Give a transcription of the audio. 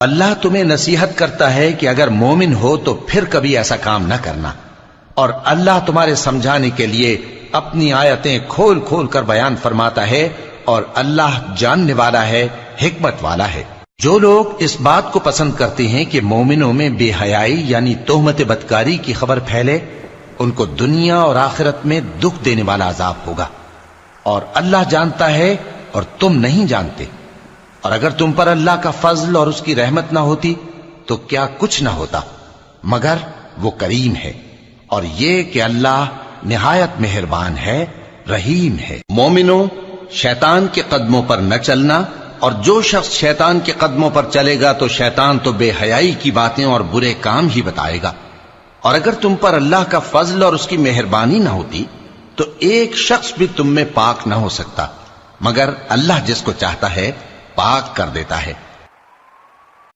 اللہ تمہیں نصیحت کرتا ہے کہ اگر مومن ہو تو پھر کبھی ایسا کام نہ کرنا، اور اللہ تمہارے سمجھانے کے لیے اپنی آیتیں کھول کھول کر بیان فرماتا ہے، اور اللہ جاننے والا ہے، حکمت والا ہے۔ جو لوگ اس بات کو پسند کرتے ہیں کہ مومنوں میں بے حیائی یعنی تہمت بدکاری کی خبر پھیلے، ان کو دنیا اور آخرت میں دکھ دینے والا عذاب ہوگا، اور اللہ جانتا ہے اور تم نہیں جانتے۔ اور اگر تم پر اللہ کا فضل اور اس کی رحمت نہ ہوتی تو کیا کچھ نہ ہوتا، مگر وہ کریم ہے، اور یہ کہ اللہ نہایت مہربان ہے، رحیم ہے۔ مومنوں، شیطان کے قدموں پر نہ چلنا، اور جو شخص شیطان کے قدموں پر چلے گا تو شیطان تو بے حیائی کی باتیں اور برے کام ہی بتائے گا۔ اور اگر تم پر اللہ کا فضل اور اس کی مہربانی نہ ہوتی تو ایک شخص بھی تم میں پاک نہ ہو سکتا، مگر اللہ جس کو چاہتا ہے پاک کر دیتا ہے۔